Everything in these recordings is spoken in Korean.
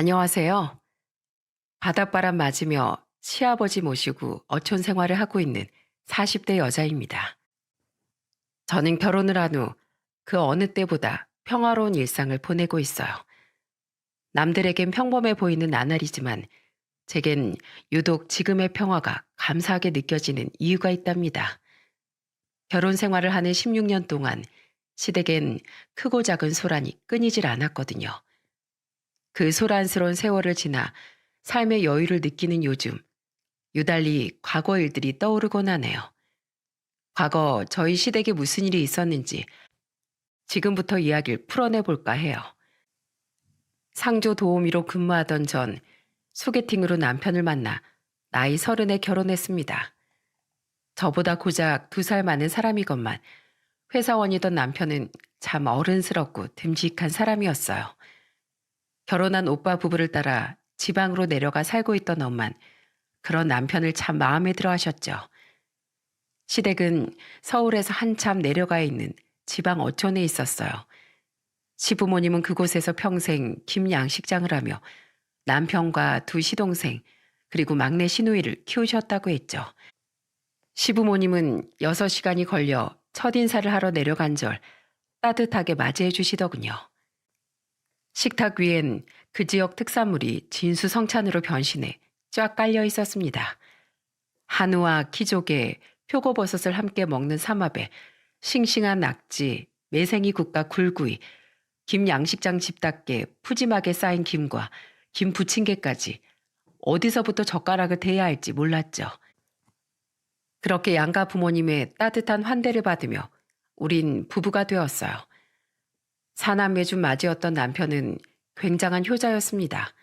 안녕하세요. 바닷바람 맞으며 시아버지 모시고 어촌 생활을 하고 있는 40대 여자입니다. 저는 결혼을 한 후 그 어느 때보다 평화로운 일상을 보내고 있어요. 남들에겐 평범해 보이는 나날이지만 제겐 유독 지금의 평화가 감사하게 느껴지는 이유가 있답니다. 결혼 생활을 하는 16년 동안 시댁엔 크고 작은 소란이 끊이질 않았거든요. 그 소란스러운 세월을 지나 삶의 여유를 느끼는 요즘, 유달리 과거 일들이 떠오르곤 하네요. 과거 저희 시댁에 무슨 일이 있었는지 지금부터 이야기를 풀어내 볼까 해요. 상조 도우미로 근무하던 전 소개팅으로 남편을 만나 나이 30에 결혼했습니다. 저보다 고작 2살 많은 사람이건만 회사원이던 남편은 참 어른스럽고 듬직한 사람이었어요. 결혼한 오빠 부부를 따라 지방으로 내려가 살고 있던 엄만 그런 남편을 참 마음에 들어 하셨죠. 시댁은 서울에서 한참 내려가 있는 지방 어촌에 있었어요. 시부모님은 그곳에서 평생 김양식장을 하며 남편과 두 시동생 그리고 막내 시누이를 키우셨다고 했죠. 시부모님은 6시간이 걸려 첫인사를 하러 내려간 절 따뜻하게 맞이해 주시더군요. 식탁 위엔 그 지역 특산물이 진수성찬으로 변신해 쫙 깔려 있었습니다. 한우와 키조개, 표고버섯을 함께 먹는 삼합에 싱싱한 낙지, 매생이 국과 굴구이, 김 양식장 집답게 푸짐하게 쌓인 김과 김 부침개까지 어디서부터 젓가락을 대야 할지 몰랐죠. 그렇게 양가 부모님의 따뜻한 환대를 받으며 우린 부부가 되었어요. 사남매 중 맞이었던 남편은 굉장한 효자였습니다.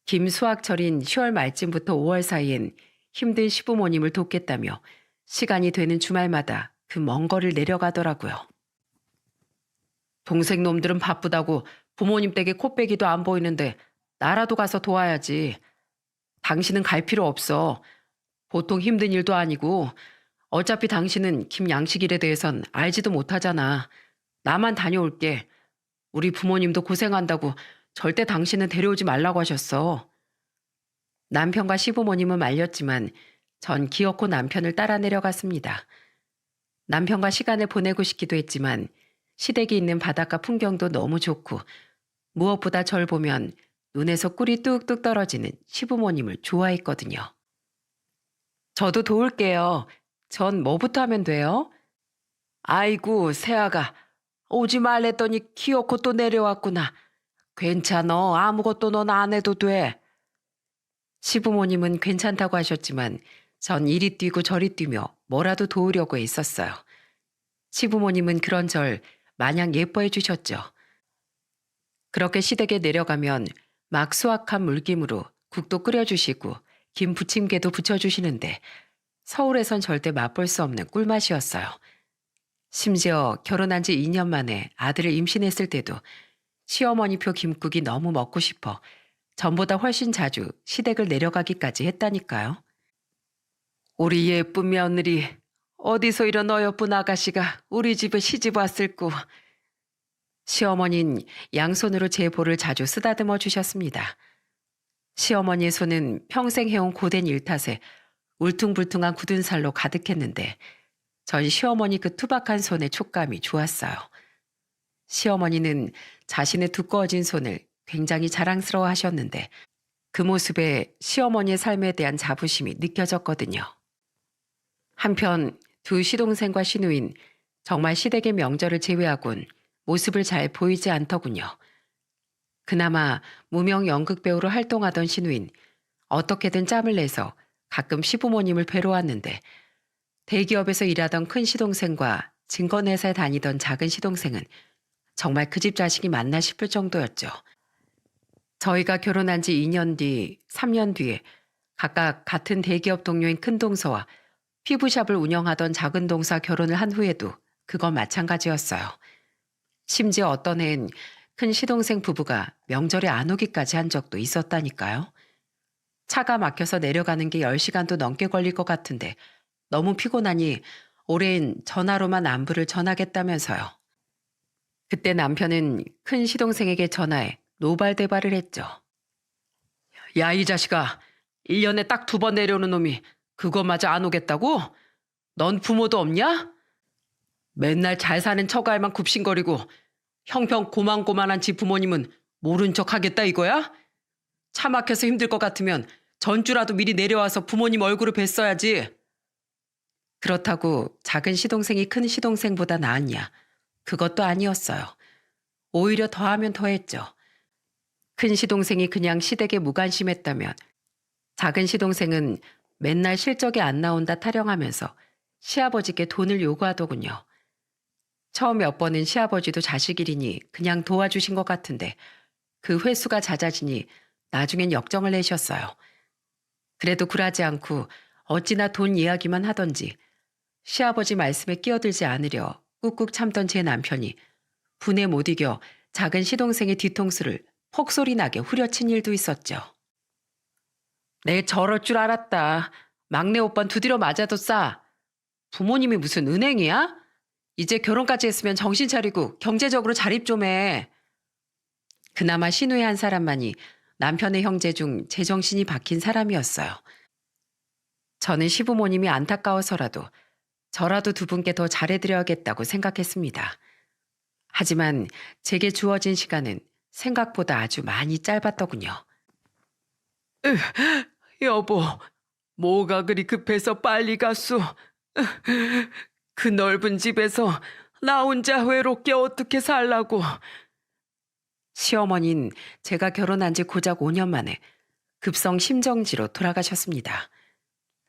김 수확철인 10월 말쯤부터 5월 사이엔 힘든 시부모님을 돕겠다며 시간이 되는 주말마다 그 먼 거리를 내려가더라고요. 동생 놈들은 바쁘다고 부모님 댁에 코빼기도 안 보이는데 나라도 가서 도와야지. 당신은 갈 필요 없어. 보통 힘든 일도 아니고 어차피 당신은 김양식일에 대해선 알지도 못하잖아. 나만 다녀올게. 우리 부모님도 고생한다고 절대 당신은 데려오지 말라고 하셨어. 남편과 시부모님은 말렸지만 전 기어코 남편을 따라 내려갔습니다. 남편과 시간을 보내고 싶기도 했지만 시댁이 있는 바닷가 풍경도 너무 좋고 무엇보다 절 보면 눈에서 꿀이 뚝뚝 떨어지는 시부모님을 좋아했거든요. 저도 도울게요. 전 뭐부터 하면 돼요? 아이고, 새아가 오지 말랬더니 기어코 또 내려왔구나. 괜찮어. 아무것도 넌 안 해도 돼. 시부모님은 괜찮다고 하셨지만 전 이리 뛰고 저리 뛰며 뭐라도 도우려고 애썼어요. 시부모님은 그런 절 마냥 예뻐해 주셨죠. 그렇게 시댁에 내려가면 막 수확한 물김으로 국도 끓여주시고 김 부침개도 부쳐주시는데 서울에선 절대 맛볼 수 없는 꿀맛이었어요. 심지어 결혼한 지 2년 만에 아들을 임신했을 때도 시어머니표 김국이 너무 먹고 싶어 전보다 훨씬 자주 시댁을 내려가기까지 했다니까요. 우리 예쁜 며느리 어디서 이런 어여쁜 아가씨가 우리 집에 시집 왔을꼬. 시어머니는 양손으로 제 볼을 자주 쓰다듬어 주셨습니다. 시어머니의 손은 평생 해온 고된 일 탓에 울퉁불퉁한 굳은 살로 가득했는데 전 시어머니 그 투박한 손의 촉감이 좋았어요. 시어머니는 자신의 두꺼워진 손을 굉장히 자랑스러워 하셨는데 그 모습에 시어머니의 삶에 대한 자부심이 느껴졌거든요. 한편 두 시동생과 시누인 정말 시댁의 명절을 제외하곤 모습을 잘 보이지 않더군요. 그나마 무명 연극배우로 활동하던 시누인 어떻게든 짬을 내서 가끔 시부모님을 뵈러 왔는데 대기업에서 일하던 큰 시동생과 증권회사에 다니던 작은 시동생은 정말 그 집 자식이 맞나 싶을 정도였죠. 저희가 결혼한 지 2년 뒤, 3년 뒤에 각각 같은 대기업 동료인 큰 동서와 피부샵을 운영하던 작은 동사 결혼을 한 후에도 그건 마찬가지였어요. 심지어 어떤 해엔 큰 시동생 부부가 명절에 안 오기까지 한 적도 있었다니까요. 차가 막혀서 내려가는 게 10시간도 넘게 걸릴 것 같은데 너무 피곤하니 올해엔 전화로만 안부를 전하겠다면서요. 그때 남편은 큰 시동생에게 전화해 노발대발을 했죠. 야, 이 자식아. 1년에 딱 2번 내려오는 놈이 그거마저 안 오겠다고? 넌 부모도 없냐? 맨날 잘 사는 처가에만 굽신거리고 형편 고만고만한 지 부모님은 모른 척 하겠다 이거야? 차 막혀서 힘들 것 같으면 전주라도 미리 내려와서 부모님 얼굴을 뵀어야지. 그렇다고 작은 시동생이 큰 시동생보다 나았냐? 그것도 아니었어요. 오히려 더하면 더했죠. 큰 시동생이 그냥 시댁에 무관심했다면 작은 시동생은 맨날 실적이 안 나온다 타령하면서 시아버지께 돈을 요구하더군요. 처음 몇 번은 시아버지도 자식 일이니 그냥 도와주신 것 같은데 그 횟수가 잦아지니 나중엔 역정을 내셨어요. 그래도 굴하지 않고 어찌나 돈 이야기만 하던지 시아버지 말씀에 끼어들지 않으려 꾹꾹 참던 제 남편이 분에 못 이겨 작은 시동생의 뒤통수를 폭소리 나게 후려친 일도 있었죠. 내 저럴 줄 알았다. 막내 오빤 두드려 맞아도 싸. 부모님이 무슨 은행이야? 이제 결혼까지 했으면 정신 차리고 경제적으로 자립 좀 해. 그나마 신우의 한 사람만이 남편의 형제 중 제정신이 박힌 사람이었어요. 저는 시부모님이 안타까워서라도 저라도 두 분께 더 잘해드려야겠다고 생각했습니다. 하지만 제게 주어진 시간은 생각보다 아주 많이 짧았더군요. 여보, 뭐가 그리 급해서 빨리 갔소? 그 넓은 집에서 나 혼자 외롭게 어떻게 살라고. 시어머니는 제가 결혼한 지 고작 5년 만에 급성 심정지로 돌아가셨습니다.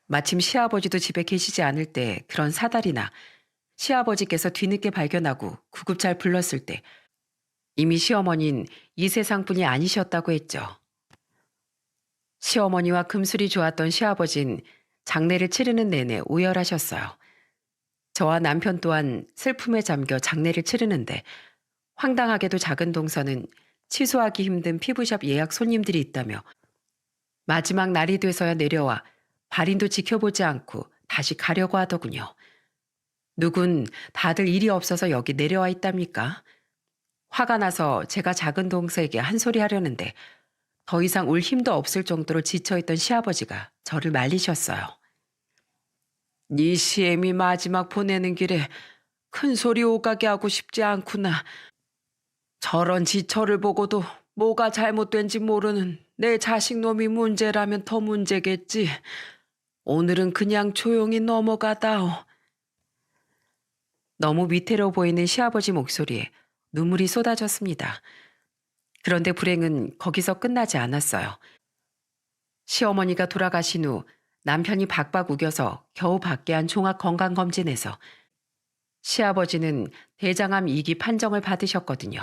마침 시아버지도 집에 계시지 않을 때 그런 사달이나 시아버지께서 뒤늦게 발견하고 구급차를 불렀을 때 이미 시어머니는 이 세상뿐이 아니셨다고 했죠. 시어머니와 금술이 좋았던 시아버지는 장례를 치르는 내내 오열하셨어요. 저와 남편 또한 슬픔에 잠겨 장례를 치르는데 황당하게도 작은 동서는 취소하기 힘든 피부샵 예약 손님들이 있다며 마지막 날이 돼서야 내려와 발인도 지켜보지 않고 다시 가려고 하더군요. 누군 다들 일이 없어서 여기 내려와 있답니까? 화가 나서 제가 작은 동서에게 한 소리 하려는데 더 이상 울 힘도 없을 정도로 지쳐있던 시아버지가 저를 말리셨어요. 네 시엠이 마지막 보내는 길에 큰 소리 오가게 하고 싶지 않구나. 저런 지처를 보고도 뭐가 잘못된지 모르는 내 자식놈이 문제라면 더 문제겠지. 오늘은 그냥 조용히 넘어가다오. 너무 위태로워 보이는 시아버지 목소리에 눈물이 쏟아졌습니다. 그런데 불행은 거기서 끝나지 않았어요. 시어머니가 돌아가신 후 남편이 박박 우겨서 겨우 받게 한 종합건강검진에서 시아버지는 대장암 2기 판정을 받으셨거든요.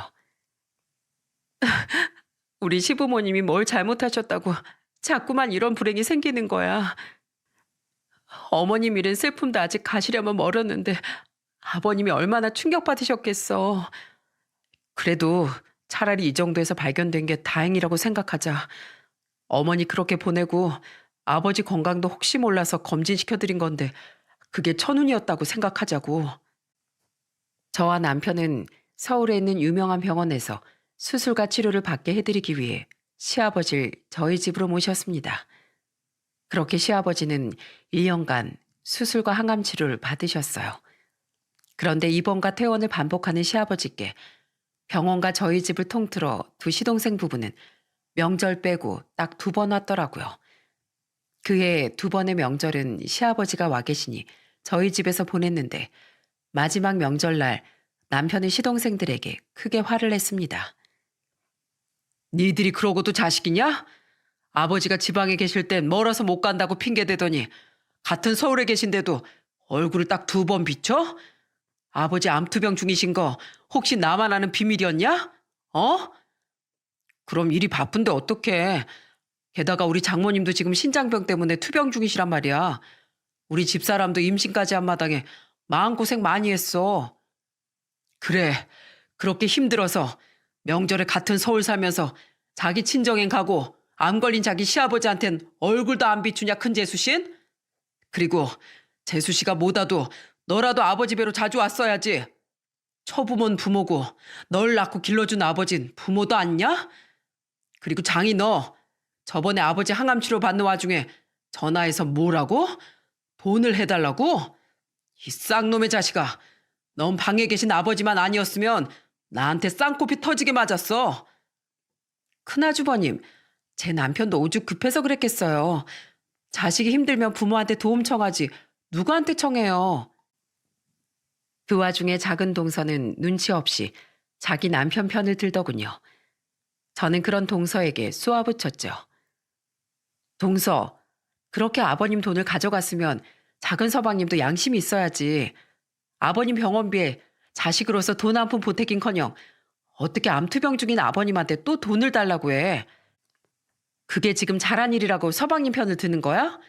우리 시부모님이 뭘 잘못하셨다고 자꾸만 이런 불행이 생기는 거야. 어머님 일은 슬픔도 아직 가시려면 멀었는데 아버님이 얼마나 충격받으셨겠어. 그래도 차라리 이 정도에서 발견된 게 다행이라고 생각하자. 어머니 그렇게 보내고 아버지 건강도 혹시 몰라서 검진시켜드린 건데 그게 천운이었다고 생각하자고. 저와 남편은 서울에 있는 유명한 병원에서 수술과 치료를 받게 해드리기 위해 시아버지를 저희 집으로 모셨습니다. 그렇게 시아버지는 1년간 수술과 항암 치료를 받으셨어요. 그런데 입원과 퇴원을 반복하는 시아버지께 병원과 저희 집을 통틀어 두 시동생 부부는 명절 빼고 딱 2번 왔더라고요. 그해 2번의 명절은 시아버지가 와 계시니 저희 집에서 보냈는데 마지막 명절날 남편의 시동생들에게 크게 화를 냈습니다. 니들이 그러고도 자식이냐? 아버지가 지방에 계실 땐 멀어서 못 간다고 핑계대더니 같은 서울에 계신데도 얼굴을 딱 2번 비춰? 아버지 암투병 중이신 거 혹시 나만 아는 비밀이었냐? 어? 그럼 일이 바쁜데 어떡해. 게다가 우리 장모님도 지금 신장병 때문에 투병 중이시란 말이야. 우리 집사람도 임신까지 한 마당에 마음고생 많이 했어. 그래, 그렇게 힘들어서 명절에 같은 서울 살면서 자기 친정엔 가고 암 걸린 자기 시아버지한텐 얼굴도 안 비추냐 큰 재수신? 그리고 재수씨가 뭐다도 너라도 아버지 뵈러 자주 왔어야지. 처부모는 부모고 널 낳고 길러준 아버진 부모도 아니냐? 그리고 장이 너 저번에 아버지 항암 치료 받는 와중에 전화해서 뭐라고? 돈을 해달라고? 이 쌍놈의 자식아. 넌 방에 계신 아버지만 아니었으면 나한테 쌍코피 터지게 맞았어. 큰아주버님, 제 남편도 오죽 급해서 그랬겠어요. 자식이 힘들면 부모한테 도움 청하지 누구한테 청해요. 그 와중에 작은 동서는 눈치 없이 자기 남편 편을 들더군요. 저는 그런 동서에게 쏘아붙였죠. 동서, 그렇게 아버님 돈을 가져갔으면 작은 서방님도 양심이 있어야지. 아버님 병원비에 자식으로서 돈 한 푼 보태긴커녕 어떻게 암투병 중인 아버님한테 또 돈을 달라고 해. 그게 지금 잘한 일이라고 서방님 편을 드는 거야?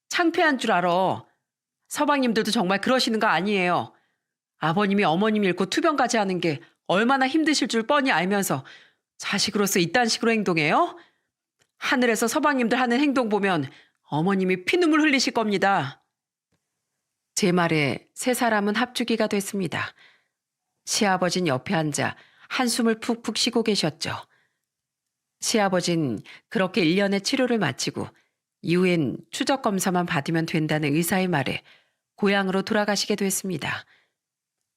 창피한 줄 알아. 서방님들도 정말 그러시는 거 아니에요. 아버님이 어머님 잃고 투병까지 하는 게 얼마나 힘드실 줄 뻔히 알면서 자식으로서 이딴 식으로 행동해요? 하늘에서 서방님들 하는 행동 보면 어머님이 피눈물 흘리실 겁니다. 제 말에 세 사람은 합주기가 됐습니다. 시아버진 옆에 앉아 한숨을 푹푹 쉬고 계셨죠. 시아버진 그렇게 1년의 치료를 마치고 이후엔 추적 검사만 받으면 된다는 의사의 말에 고향으로 돌아가시게 됐습니다.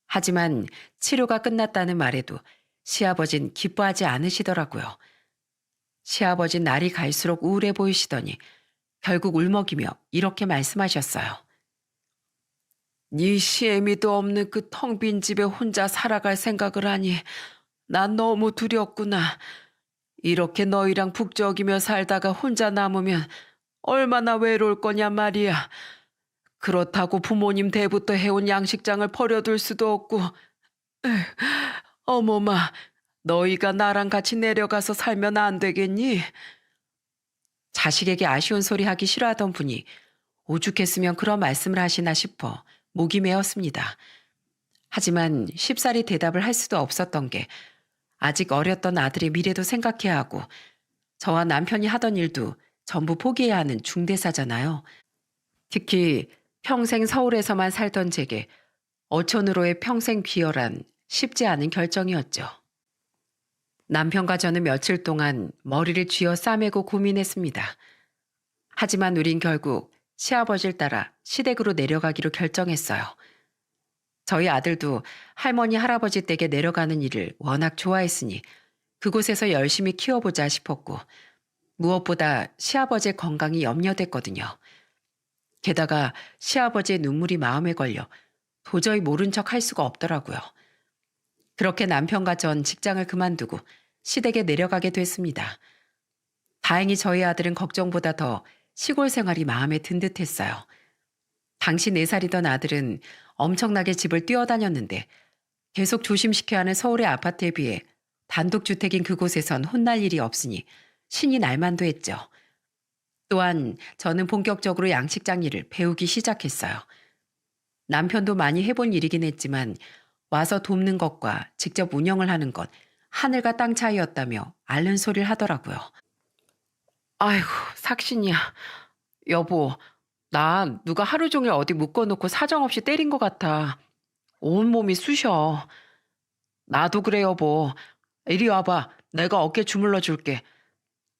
하지만 치료가 끝났다는 말에도 시아버진 기뻐하지 않으시더라고요. 시아버진 날이 갈수록 우울해 보이시더니 결국 울먹이며 이렇게 말씀하셨어요. 네 시애미도 없는 그 텅 빈 집에 혼자 살아갈 생각을 하니 난 너무 두렵구나. 이렇게 너희랑 북적이며 살다가 혼자 남으면 얼마나 외로울 거냐 말이야. 그렇다고 부모님 때부터 해온 양식장을 버려둘 수도 없고. 어머마, 너희가 나랑 같이 내려가서 살면 안 되겠니? 자식에게 아쉬운 소리 하기 싫어하던 분이 오죽했으면 그런 말씀을 하시나 싶어 목이 메었습니다. 하지만 쉽사리 대답을 할 수도 없었던 게 아직 어렸던 아들의 미래도 생각해야 하고 저와 남편이 하던 일도 전부 포기해야 하는 중대사잖아요. 특히 평생 서울에서만 살던 제게 어촌으로의 평생 비열한 쉽지 않은 결정이었죠. 남편과 저는 며칠 동안 머리를 쥐어 싸매고 고민했습니다. 하지만 우린 결국 시아버지를 따라 시댁으로 내려가기로 결정했어요. 저희 아들도 할머니 할아버지 댁에 내려가는 일을 워낙 좋아했으니 그곳에서 열심히 키워보자 싶었고 무엇보다 시아버지의 건강이 염려됐거든요. 게다가 시아버지의 눈물이 마음에 걸려 도저히 모른 척 할 수가 없더라고요. 그렇게 남편과 전 직장을 그만두고 시댁에 내려가게 됐습니다. 다행히 저희 아들은 걱정보다 더 시골 생활이 마음에 든 듯했어요. 당시 4살이던 아들은 엄청나게 집을 뛰어다녔는데 계속 조심시켜야 하는 서울의 아파트에 비해 단독주택인 그곳에선 혼날 일이 없으니 신이 날만도 했죠. 또한 저는 본격적으로 양식장 일을 배우기 시작했어요. 남편도 많이 해본 일이긴 했지만 와서 돕는 것과 직접 운영을 하는 것 하늘과 땅 차이였다며 앓는 소리를 하더라고요. 아이고 삭신이야. 여보, 나 누가 하루 종일 어디 묶어놓고 사정없이 때린 것 같아. 온몸이 쑤셔. 나도 그래 여보. 이리 와봐. 내가 어깨 주물러 줄게.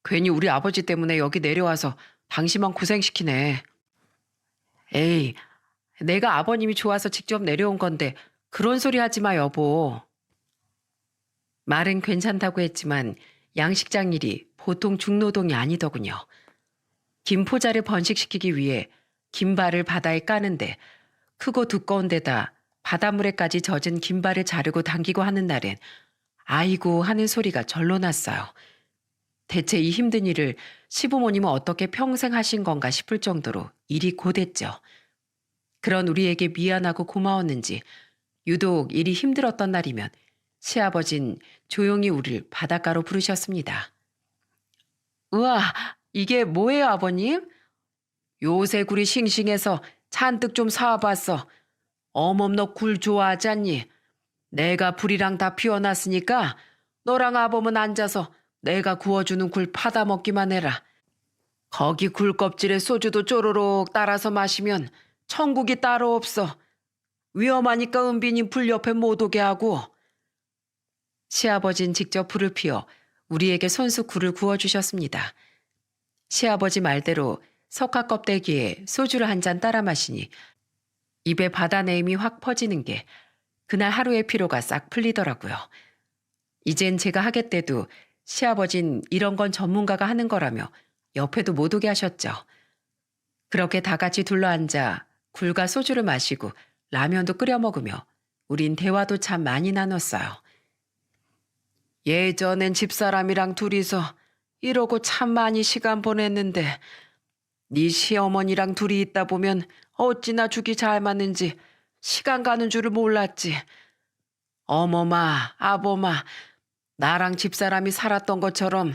괜히 우리 아버지 때문에 여기 내려와서 당신만 고생시키네. 에이, 내가 아버님이 좋아서 직접 내려온 건데 그런 소리 하지 마 여보. 말은 괜찮다고 했지만 양식장 일이 보통 중노동이 아니더군요. 김포자를 번식시키기 위해 김발을 바다에 까는데 크고 두꺼운 데다 바닷물에까지 젖은 김발을 자르고 당기고 하는 날엔 아이고 하는 소리가 절로 났어요. 대체 이 힘든 일을 시부모님은 어떻게 평생 하신 건가 싶을 정도로 일이 고됐죠. 그런 우리에게 미안하고 고마웠는지 유독 일이 힘들었던 날이면 시아버진 조용히 우리를 바닷가로 부르셨습니다. 우와, 이게 뭐예요 아버님? 요새 굴이 싱싱해서 잔뜩 좀 사와봤어. 어멈 너 굴 좋아하지 않니? 내가 불이랑 다 피워놨으니까 너랑 아범은 앉아서 내가 구워주는 굴 파다 먹기만 해라. 거기 굴 껍질에 소주도 쪼로록 따라서 마시면 천국이 따로 없어. 위험하니까 은빈이 불 옆에 못 오게 하고. 시아버진 직접 불을 피워 우리에게 손수 굴을 구워주셨습니다. 시아버지 말대로 석화 껍데기에 소주를 한 잔 따라 마시니 입에 바다내음이 확 퍼지는 게 그날 하루의 피로가 싹 풀리더라고요. 이젠 제가 하겠대도 시아버진 이런 건 전문가가 하는 거라며 옆에도 못 오게 하셨죠. 그렇게 다 같이 둘러앉아 굴과 소주를 마시고 라면도 끓여 먹으며 우린 대화도 참 많이 나눴어요. 예전엔 집사람이랑 둘이서 이러고 참 많이 시간 보냈는데 네 시어머니랑 둘이 있다 보면 어찌나 죽이 잘 맞는지 시간 가는 줄을 몰랐지. 어머마, 아버마, 나랑 집사람이 살았던 것처럼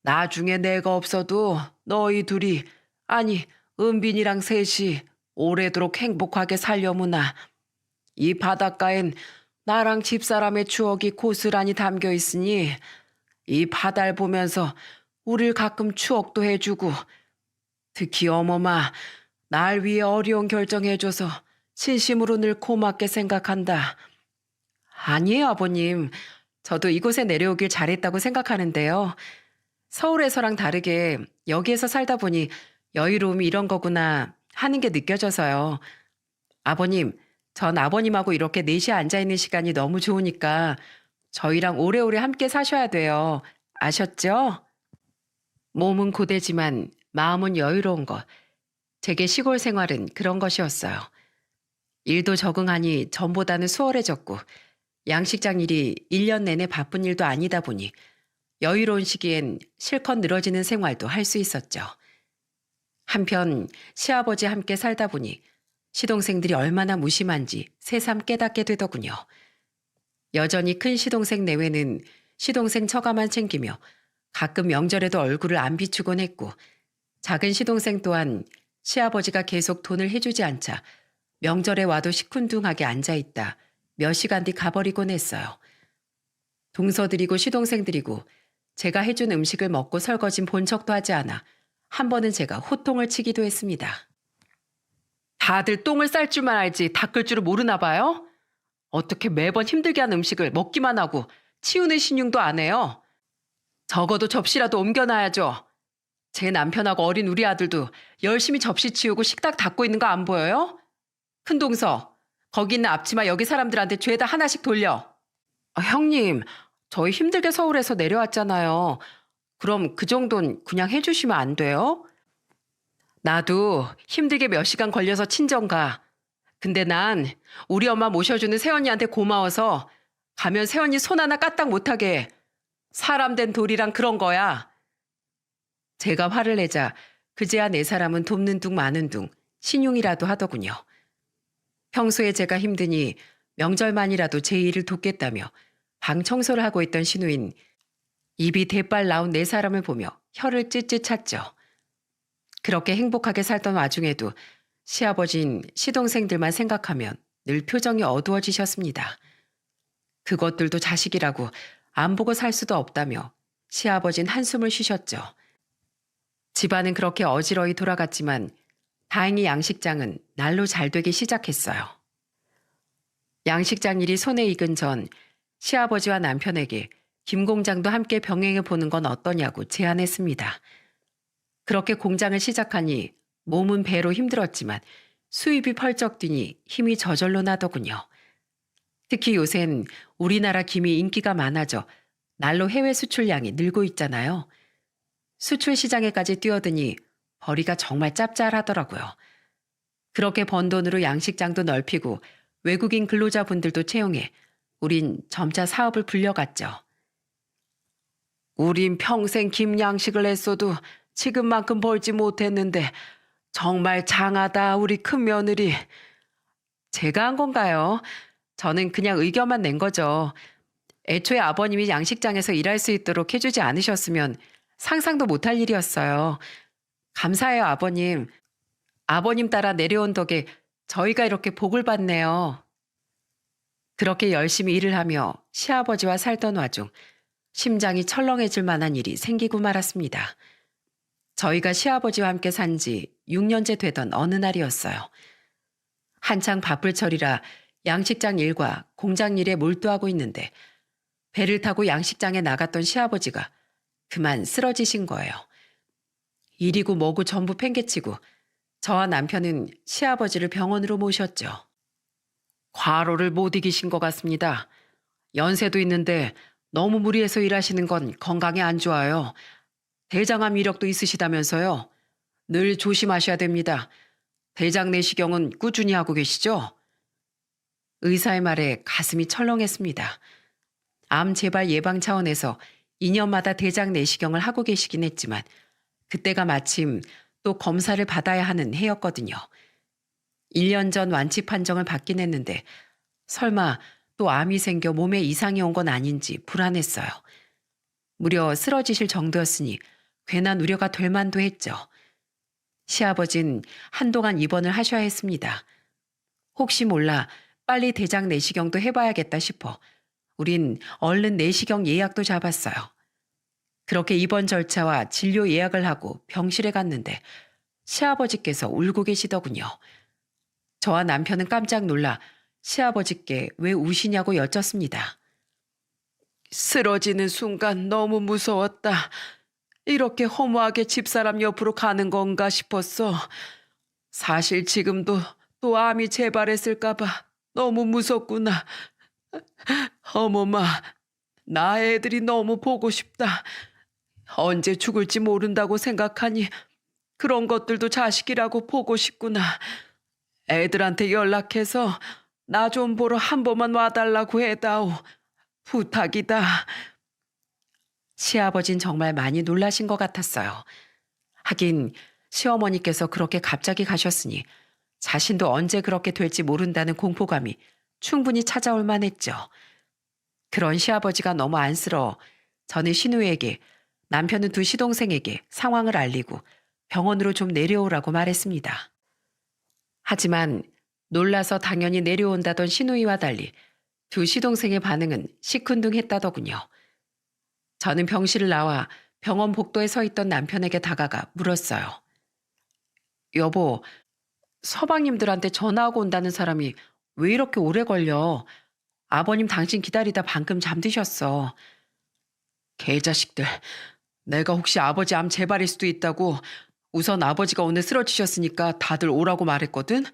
나중에 내가 없어도 너희 둘이, 아니 은빈이랑 셋이 오래도록 행복하게 살려무나. 이 바닷가엔 나랑 집사람의 추억이 고스란히 담겨 있으니 이 바다를 보면서 우릴 가끔 추억도 해주고, 특히 어머마 날 위해 어려운 결정해줘서 진심으로 늘 고맙게 생각한다. 아니에요, 아버님. 저도 이곳에 내려오길 잘했다고 생각하는데요. 서울에서랑 다르게 여기에서 살다 보니 여유로움이 이런 거구나 하는 게 느껴져서요. 아버님, 전 아버님하고 이렇게 넷이 앉아있는 시간이 너무 좋으니까 저희랑 오래오래 함께 사셔야 돼요. 아셨죠? 몸은 고되지만 마음은 여유로운 것. 제게 시골 생활은 그런 것이었어요. 일도 적응하니 전보다는 수월해졌고 양식장 일이 1년 내내 바쁜 일도 아니다 보니 여유로운 시기엔 실컷 늘어지는 생활도 할 수 있었죠. 한편 시아버지 함께 살다 보니 시동생들이 얼마나 무심한지 새삼 깨닫게 되더군요. 여전히 큰 시동생 내외는 시동생 처가만 챙기며 가끔 명절에도 얼굴을 안 비추곤 했고, 작은 시동생 또한 시아버지가 계속 돈을 해주지 않자 명절에 와도 시큰둥하게 앉아있다 몇 시간 뒤 가버리곤 했어요. 동서들이고 시동생들이고 제가 해준 음식을 먹고 설거진 본 척도 하지 않아 한 번은 제가 호통을 치기도 했습니다. 다들 똥을 쌀 줄만 알지 닦을 줄을 모르나 봐요? 어떻게 매번 힘들게 한 음식을 먹기만 하고 치우는 신용도 안 해요? 적어도 접시라도 옮겨놔야죠. 제 남편하고 어린 우리 아들도 열심히 접시 치우고 식탁 닦고 있는 거 안 보여요? 큰동서, 거기 있는 앞치마 여기 사람들한테 죄다 하나씩 돌려. 형님, 저희 힘들게 서울에서 내려왔잖아요. 그럼 그 정도는 그냥 해주시면 안 돼요? 나도 힘들게 몇 시간 걸려서 친정 가. 근데 난 우리 엄마 모셔주는 새언니한테 고마워서 가면 새언니 손 하나 까딱 못하게 해. 사람 된 돌이랑 그런 거야. 제가 화를 내자 그제야 네 사람은 돕는 둥 마는 둥 신용이라도 하더군요. 평소에 제가 힘드니 명절만이라도 제 일을 돕겠다며 방 청소를 하고 있던 신우인 입이 대빨 나온 네 사람을 보며 혀를 찢찢 찼죠. 그렇게 행복하게 살던 와중에도 시아버진 시동생들만 생각하면 늘 표정이 어두워지셨습니다. 그것들도 자식이라고 안 보고 살 수도 없다며 시아버진 한숨을 쉬셨죠. 집안은 그렇게 어지러이 돌아갔지만 다행히 양식장은 날로 잘 되기 시작했어요. 양식장 일이 손에 익은 전 시아버지와 남편에게 김 공장도 함께 병행해 보는 건 어떠냐고 제안했습니다. 그렇게 공장을 시작하니 몸은 배로 힘들었지만 수입이 펄쩍 뛰니 힘이 저절로 나더군요. 특히 요샌 우리나라 김이 인기가 많아져 날로 해외 수출량이 늘고 있잖아요. 수출 시장에까지 뛰어드니 벌이가 정말 짭짤하더라고요. 그렇게 번 돈으로 양식장도 넓히고 외국인 근로자분들도 채용해 우린 점차 사업을 불려갔죠. 우린 평생 김 양식을 했어도 지금만큼 벌지 못했는데 정말 장하다 우리 큰며느리. 제가 한 건가요? 저는 그냥 의견만 낸 거죠. 애초에 아버님이 양식장에서 일할 수 있도록 해주지 않으셨으면 상상도 못할 일이었어요. 감사해요, 아버님. 아버님 따라 내려온 덕에 저희가 이렇게 복을 받네요. 그렇게 열심히 일을 하며 시아버지와 살던 와중 심장이 철렁해질 만한 일이 생기고 말았습니다. 저희가 시아버지와 함께 산 지 6년째 되던 어느 날이었어요. 한창 바쁠 철이라 양식장 일과 공장 일에 몰두하고 있는데 배를 타고 양식장에 나갔던 시아버지가 그만 쓰러지신 거예요. 일이고 뭐고 전부 팽개치고 저와 남편은 시아버지를 병원으로 모셨죠. 과로를 못 이기신 것 같습니다. 연세도 있는데 너무 무리해서 일하시는 건 건강에 안 좋아요. 대장암 이력도 있으시다면서요. 늘 조심하셔야 됩니다. 대장 내시경은 꾸준히 하고 계시죠? 의사의 말에 가슴이 철렁했습니다. 암 재발 예방 차원에서 2년마다 대장 내시경을 하고 계시긴 했지만 그때가 마침 또 검사를 받아야 하는 해였거든요. 1년 전 완치 판정을 받긴 했는데 설마 또 암이 생겨 몸에 이상이 온 건 아닌지 불안했어요. 무려 쓰러지실 정도였으니 괜한 우려가 될 만도 했죠. 시아버진 한동안 입원을 하셔야 했습니다. 혹시 몰라 빨리 대장 내시경도 해봐야겠다 싶어 우린 얼른 내시경 예약도 잡았어요. 그렇게 입원 절차와 진료 예약을 하고 병실에 갔는데 시아버지께서 울고 계시더군요. 저와 남편은 깜짝 놀라 시아버지께 왜 우시냐고 여쭙습니다. 쓰러지는 순간 너무 무서웠다. 이렇게 허무하게 집사람 옆으로 가는 건가 싶었어. 사실 지금도 또 암이 재발했을까봐 너무 무섭구나. 어머마, 나 애들이 너무 보고 싶다. 언제 죽을지 모른다고 생각하니 그런 것들도 자식이라고 보고 싶구나. 애들한테 연락해서 나 좀 보러 한 번만 와달라고 해다오. 부탁이다. 시아버진 정말 많이 놀라신 것 같았어요. 하긴 시어머니께서 그렇게 갑자기 가셨으니 자신도 언제 그렇게 될지 모른다는 공포감이 충분히 찾아올 만했죠. 그런 시아버지가 너무 안쓰러워 저는 신우에게 남편은 두 시동생에게 상황을 알리고 병원으로 좀 내려오라고 말했습니다. 하지만 놀라서 당연히 내려온다던 신우이와 달리 두 시동생의 반응은 시큰둥했다더군요. 저는 병실을 나와 병원 복도에 서 있던 남편에게 다가가 물었어요. 여보, 서방님들한테 전화하고 온다는 사람이 왜 이렇게 오래 걸려? 아버님 당신 기다리다 방금 잠드셨어. 개자식들, 내가 혹시 아버지 암 재발일 수도 있다고 우선 아버지가 오늘 쓰러지셨으니까 다들 오라고 말했거든?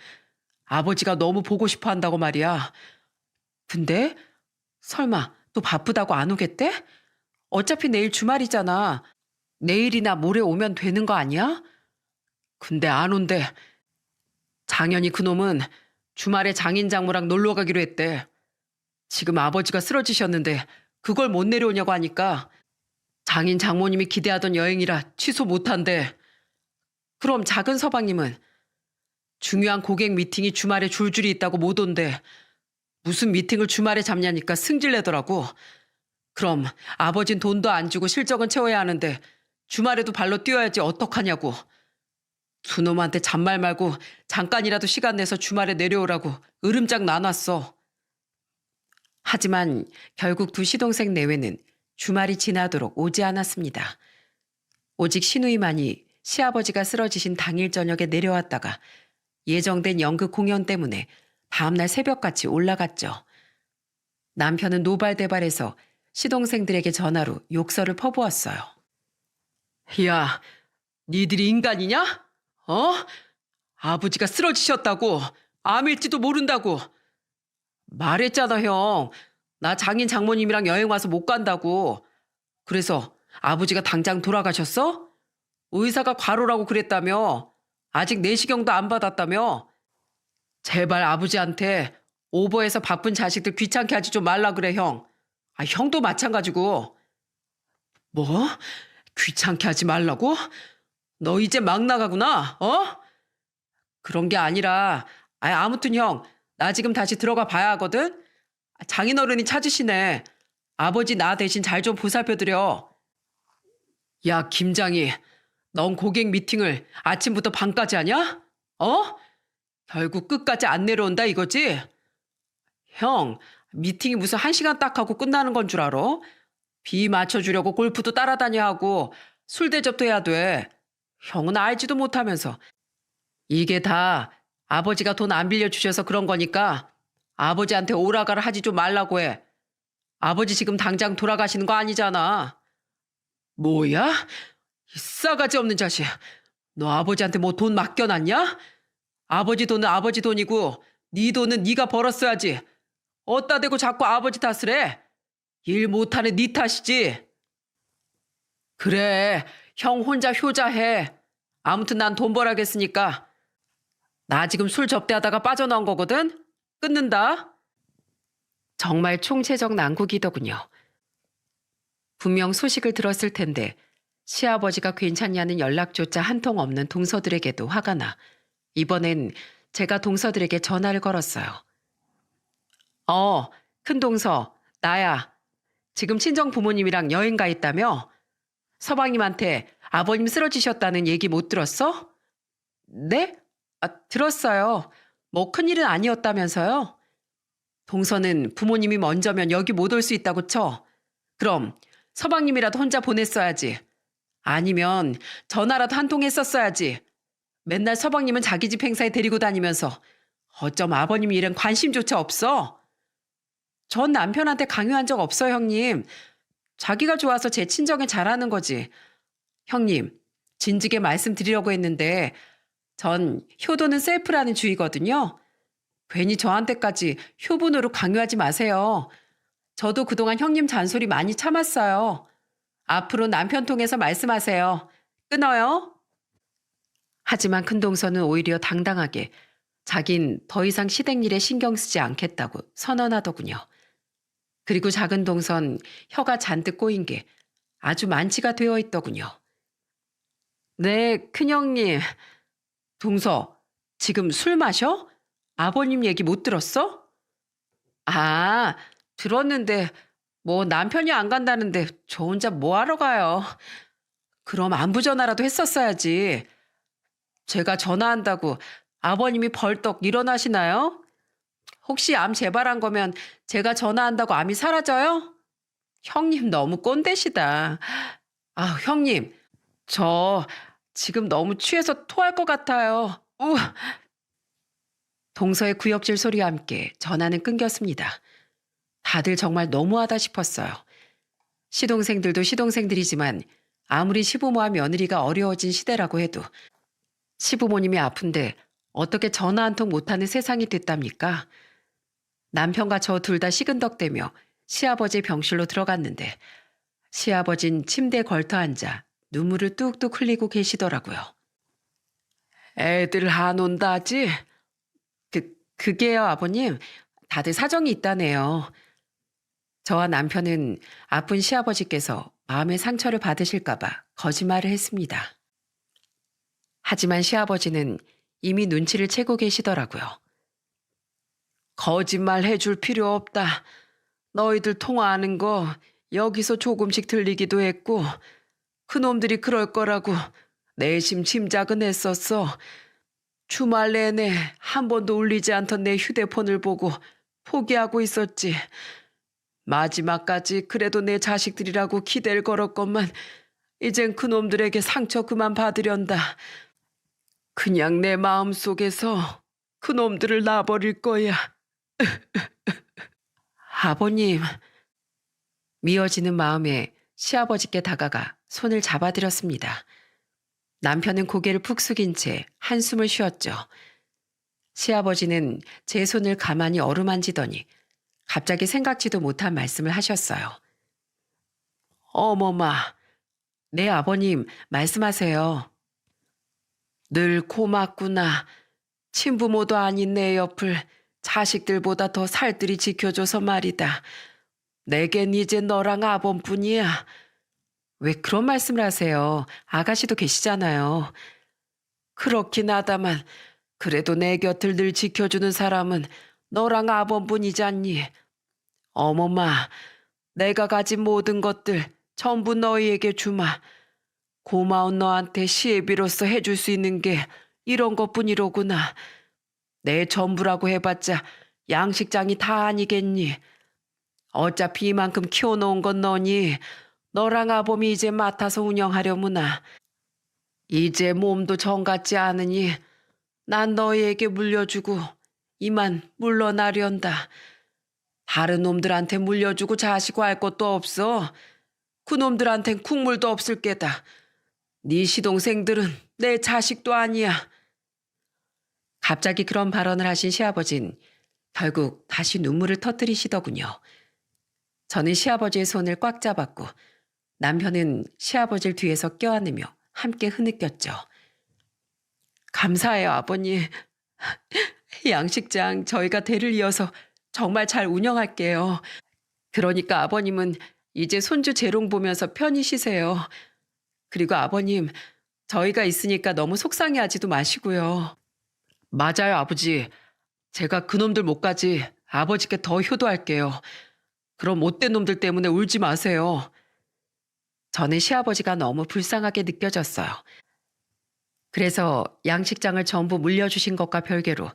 아버지가 너무 보고 싶어 한다고 말이야. 근데 설마 또 바쁘다고 안 오겠대? 어차피 내일 주말이잖아. 내일이나 모레 오면 되는 거 아니야? 근데 안 온대. 장현이 그놈은 주말에 장인 장모랑 놀러 가기로 했대. 지금 아버지가 쓰러지셨는데 그걸 못 내려오냐고 하니까 장인 장모님이 기대하던 여행이라 취소 못한대. 그럼 작은 서방님은 중요한 고객 미팅이 주말에 줄줄이 있다고 못 온대. 무슨 미팅을 주말에 잡냐니까 승질내더라고. 그럼 아버진 돈도 안 주고 실적은 채워야 하는데 주말에도 발로 뛰어야지 어떡하냐고. 두 놈한테 잔말 말고 잠깐이라도 시간 내서 주말에 내려오라고 으름장 나눴어. 하지만 결국 두 시동생 내외는 주말이 지나도록 오지 않았습니다. 오직 신우이만이 시아버지가 쓰러지신 당일 저녁에 내려왔다가 예정된 연극 공연 때문에 다음날 새벽같이 올라갔죠. 남편은 노발대발해서 시동생들에게 전화로 욕설을 퍼부었어요. 야, 니들이 인간이냐? 어? 아버지가 쓰러지셨다고, 암일지도 모른다고. 말했잖아, 형. 나 장인 장모님이랑 여행 와서 못 간다고. 그래서 아버지가 당장 돌아가셨어? 의사가 과로라고 그랬다며. 아직 내시경도 안 받았다며. 제발 아버지한테 오버해서 바쁜 자식들 귀찮게 하지 좀 말라 그래, 형. 아, 형도 마찬가지고. 뭐? 귀찮게 하지 말라고? 너 이제 막 나가구나, 어? 그런 게 아니라, 아무튼 형, 나 지금 다시 들어가 봐야 하거든? 장인어른이 찾으시네. 아버지 나 대신 잘 좀 보살펴드려. 야, 김장이, 넌 고객 미팅을 아침부터 밤까지 하냐? 어? 결국 끝까지 안 내려온다 이거지? 형, 미팅이 무슨 1시간 딱 하고 끝나는 건 줄 알아? 비 맞춰주려고 골프도 따라다녀야 하고 술 대접도 해야 돼. 형은 알지도 못하면서. 이게 다 아버지가 돈 안 빌려주셔서 그런 거니까 아버지한테 오라가라 하지 좀 말라고 해. 아버지 지금 당장 돌아가시는 거 아니잖아. 뭐야? 이 싸가지 없는 자식. 너 아버지한테 뭐 돈 맡겨놨냐? 아버지 돈은 아버지 돈이고 네 돈은 네가 벌었어야지. 어따 대고 자꾸 아버지 탓을 해? 일 못하는 네 탓이지. 그래, 형 혼자 효자해. 아무튼 난 돈 벌어야겠으니까. 나 지금 술 접대하다가 빠져나온 거거든? 끊는다. 정말 총체적 난국이더군요. 분명 소식을 들었을 텐데 시아버지가 괜찮냐는 연락조차 한 통 없는 동서들에게도 화가 나 이번엔 제가 동서들에게 전화를 걸었어요. 큰 동서, 나야. 지금 친정 부모님이랑 여행 가 있다며? 서방님한테 아버님 쓰러지셨다는 얘기 못 들었어? 네? 들었어요. 뭐 큰일은 아니었다면서요? 동서는 부모님이 먼저면 여기 못 올 수 있다고 쳐. 그럼 서방님이라도 혼자 보냈어야지. 아니면 전화라도 한 통 했었어야지. 맨날 서방님은 자기 집 행사에 데리고 다니면서 어쩜 아버님 일엔 관심조차 없어? 전 남편한테 강요한 적 없어요, 형님. 자기가 좋아서 제 친정에 잘하는 거지. 형님, 진즉에 말씀드리려고 했는데 전 효도는 셀프라는 주의거든요. 괜히 저한테까지 효분으로 강요하지 마세요. 저도 그동안 형님 잔소리 많이 참았어요. 앞으로 남편 통해서 말씀하세요. 끊어요. 하지만 큰동서는 오히려 당당하게 자긴 더 이상 시댁 일에 신경 쓰지 않겠다고 선언하더군요. 그리고 작은 동선 혀가 잔뜩 꼬인 게 아주 만취가 되어 있더군요. 네, 큰형님. 동서, 지금 술 마셔? 아버님 얘기 못 들었어? 아, 들었는데 뭐 남편이 안 간다는데 저 혼자 뭐 하러 가요? 그럼 안부 전화라도 했었어야지. 제가 전화한다고 아버님이 벌떡 일어나시나요? 혹시 암 재발한 거면 제가 전화한다고 암이 사라져요? 형님 너무 꼰대시다. 형님, 저 지금 너무 취해서 토할 것 같아요. 동서의 구역질 소리와 함께 전화는 끊겼습니다. 다들 정말 너무하다 싶었어요. 시동생들도 시동생들이지만 아무리 시부모와 며느리가 어려워진 시대라고 해도 시부모님이 아픈데 어떻게 전화 한 통 못하는 세상이 됐답니까? 남편과 저 둘 다 시근덕대며 시아버지 병실로 들어갔는데 시아버진 침대에 걸터 앉아 눈물을 뚝뚝 흘리고 계시더라고요. 애들 안 온다지? 그게요, 아버님. 다들 사정이 있다네요. 저와 남편은 아픈 시아버지께서 마음의 상처를 받으실까봐 거짓말을 했습니다. 하지만 시아버지는 이미 눈치를 채고 계시더라고요. 거짓말 해줄 필요 없다. 너희들 통화하는 거 여기서 조금씩 들리기도 했고 그놈들이 그럴 거라고 내심 짐작은 했었어. 주말 내내 한 번도 울리지 않던 내 휴대폰을 보고 포기하고 있었지. 마지막까지 그래도 내 자식들이라고 기대를 걸었건만 이젠 그놈들에게 상처 그만 받으련다. 그냥 내 마음속에서 그놈들을 놔버릴 거야. 아버님. 미어지는 마음에 시아버지께 다가가 손을 잡아드렸습니다. 남편은 고개를 푹 숙인 채 한숨을 쉬었죠. 시아버지는 제 손을 가만히 어루만지더니 갑자기 생각지도 못한 말씀을 하셨어요. 어머마, 네 아버님 말씀하세요. 늘 고맙구나. 친부모도 아닌 내 옆을 자식들보다 더 살뜰히 지켜줘서 말이다. 내겐 이제 너랑 아범뿐이야. 왜 그런 말씀을 하세요? 아가씨도 계시잖아요. 그렇긴 하다만 그래도 내 곁을 늘 지켜주는 사람은 너랑 아범뿐이잖니. 어머마, 내가 가진 모든 것들 전부 너희에게 주마. 고마운 너한테 시애비로서 해줄 수 있는 게 이런 것뿐이로구나. 내 전부라고 해봤자 양식장이 다 아니겠니. 어차피 이만큼 키워놓은 건 너니 너랑 아범이 이제 맡아서 운영하려무나. 이제 몸도 정 같지 않으니 난 너희에게 물려주고 이만 물러나련다. 다른 놈들한테 물려주고 자시고 할 것도 없어. 그놈들한텐 국물도 없을 게다. 네 시동생들은 내 자식도 아니야. 갑자기 그런 발언을 하신 시아버진 결국 다시 눈물을 터뜨리시더군요. 저는 시아버지의 손을 꽉 잡았고 남편은 시아버지를 뒤에서 껴안으며 함께 흐느꼈죠. 감사해요, 아버님. 양식장 저희가 대를 이어서 정말 잘 운영할게요. 그러니까 아버님은 이제 손주 재롱 보면서 편히 쉬세요. 그리고 아버님, 저희가 있으니까 너무 속상해하지도 마시고요. 맞아요, 아버지. 제가 그놈들 못까지 아버지께 더 효도할게요. 그럼 못된 놈들 때문에 울지 마세요. 저는 시아버지가 너무 불쌍하게 느껴졌어요. 그래서 양식장을 전부 물려주신 것과 별개로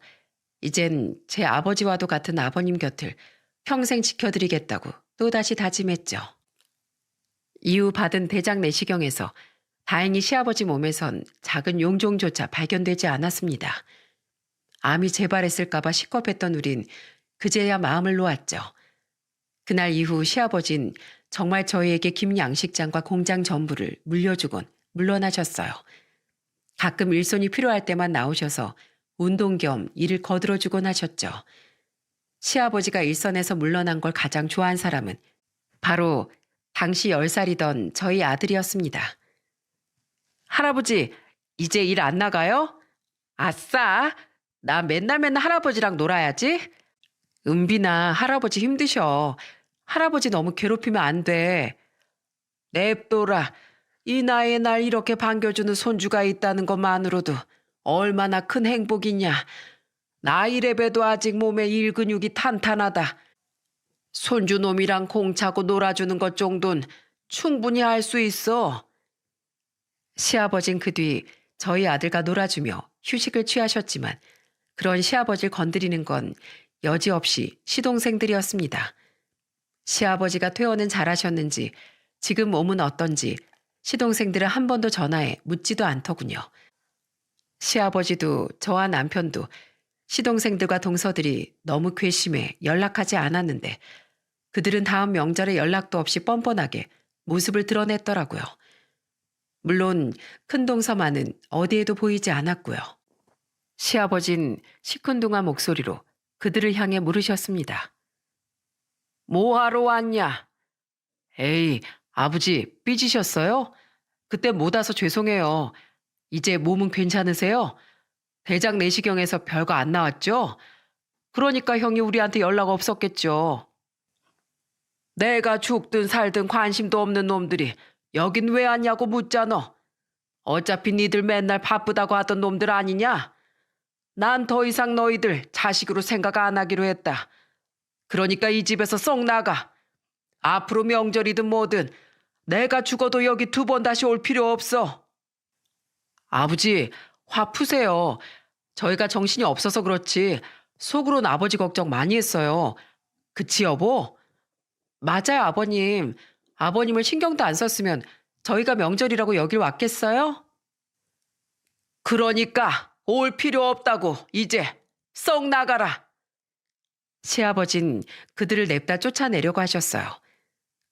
이젠 제 아버지와도 같은 아버님 곁을 평생 지켜드리겠다고 또다시 다짐했죠. 이후 받은 대장 내시경에서 다행히 시아버지 몸에선 작은 용종조차 발견되지 않았습니다. 암이 재발했을까봐 시겁했던 우린 그제야 마음을 놓았죠. 그날 이후 시아버진 정말 저희에게 김 양식장과 공장 전부를 물려주곤 물러나셨어요. 가끔 일손이 필요할 때만 나오셔서 운동 겸 일을 거들어주곤 하셨죠. 시아버지가 일선에서 물러난 걸 가장 좋아한 사람은 바로 당시 10살이던 저희 아들이었습니다. 할아버지, 이제 일 안 나가요? 아싸! 나 맨날 할아버지랑 놀아야지. 은빈아, 할아버지 힘드셔. 할아버지 너무 괴롭히면 안 돼. 냅둬라. 이 나이에 날 이렇게 반겨주는 손주가 있다는 것만으로도 얼마나 큰 행복이냐. 나이래봬도 아직 몸에 일근육이 탄탄하다. 손주 놈이랑 공차고 놀아주는 것 정도는 충분히 할 수 있어. 시아버진 그 뒤 저희 아들과 놀아주며 휴식을 취하셨지만 그런 시아버지를 건드리는 건 여지없이 시동생들이었습니다. 시아버지가 퇴원은 잘하셨는지 지금 몸은 어떤지 시동생들은 한 번도 전화해 묻지도 않더군요. 시아버지도 저와 남편도 시동생들과 동서들이 너무 괘씸해 연락하지 않았는데 그들은 다음 명절에 연락도 없이 뻔뻔하게 모습을 드러냈더라고요. 물론 큰 동서만은 어디에도 보이지 않았고요. 시아버진 시큰둥한 목소리로 그들을 향해 물으셨습니다. 뭐하러 왔냐? 에이, 아버지 삐지셨어요? 그때 못 와서 죄송해요. 이제 몸은 괜찮으세요? 대장 내시경에서 별거 안 나왔죠? 그러니까 형이 우리한테 연락 없었겠죠. 내가 죽든 살든 관심도 없는 놈들이 여긴 왜 왔냐고 묻잖아. 어차피 니들 맨날 바쁘다고 하던 놈들 아니냐? 난 더 이상 너희들 자식으로 생각 안 하기로 했다. 그러니까 이 집에서 썩 나가. 앞으로 명절이든 뭐든 내가 죽어도 여기 2번 다시 올 필요 없어. 아버지, 화 푸세요. 저희가 정신이 없어서 그렇지 속으로는 아버지 걱정 많이 했어요. 그치 여보? 맞아요 아버님. 아버님을 신경도 안 썼으면 저희가 명절이라고 여길 왔겠어요? 그러니까 올 필요 없다고 이제 썩 나가라. 시아버진 그들을 냅다 쫓아내려고 하셨어요.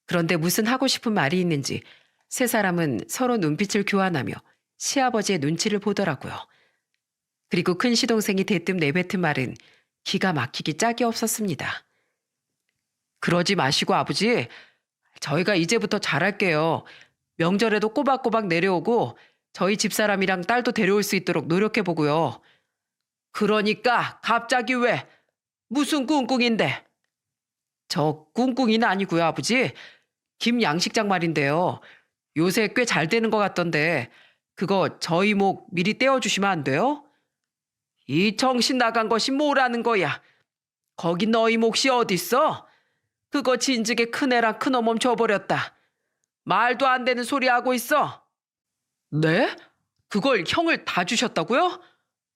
그런데 무슨 하고 싶은 말이 있는지 세 사람은 서로 눈빛을 교환하며 시아버지의 눈치를 보더라고요. 그리고 큰 시동생이 대뜸 내뱉은 말은 기가 막히기 짝이 없었습니다. 그러지 마시고 아버지, 저희가 이제부터 잘할게요. 명절에도 꼬박꼬박 내려오고 저희 집사람이랑 딸도 데려올 수 있도록 노력해보고요. 그러니까 갑자기 왜? 무슨 꿍꿍인데? 저 꿍꿍이는 아니고요 아버지. 김 양식장 말인데요. 요새 꽤 잘 되는 것 같던데 그거 저희 목 미리 떼어주시면 안 돼요? 이 정신 나간 것이 뭐라는 거야. 거기 너희 몫이 어딨어? 그거 진즉에 큰애랑 큰어멈 줘버렸다. 말도 안 되는 소리 하고 있어. 네? 그걸 형을 다 주셨다고요?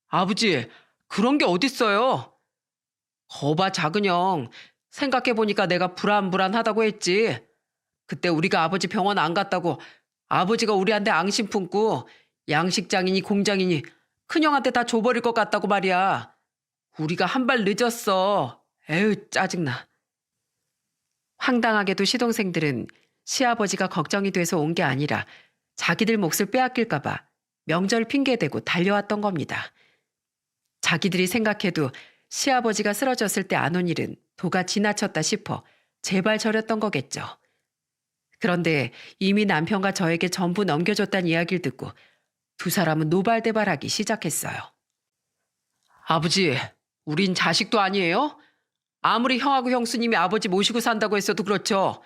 아버지, 그런 게 어딨어요? 거봐 작은 형. 생각해보니까 내가 불안불안하다고 했지. 그때 우리가 아버지 병원 안 갔다고 아버지가 우리한테 앙심 품고 양식장이니 공장이니 큰형한테 다 줘버릴 것 같다고 말이야. 우리가 한 발 늦었어. 에휴 짜증나. 황당하게도 시동생들은 시아버지가 걱정이 돼서 온 게 아니라 자기들 몫을 빼앗길까 봐 명절 핑계대고 달려왔던 겁니다. 자기들이 생각해도 시아버지가 쓰러졌을 때 안 온 일은 도가 지나쳤다 싶어 제발 저렸던 거겠죠. 그런데 이미 남편과 저에게 전부 넘겨줬다는 이야기를 듣고 두 사람은 노발대발하기 시작했어요. 아버지, 우린 자식도 아니에요? 아무리 형하고 형수님이 아버지 모시고 산다고 했어도 그렇죠.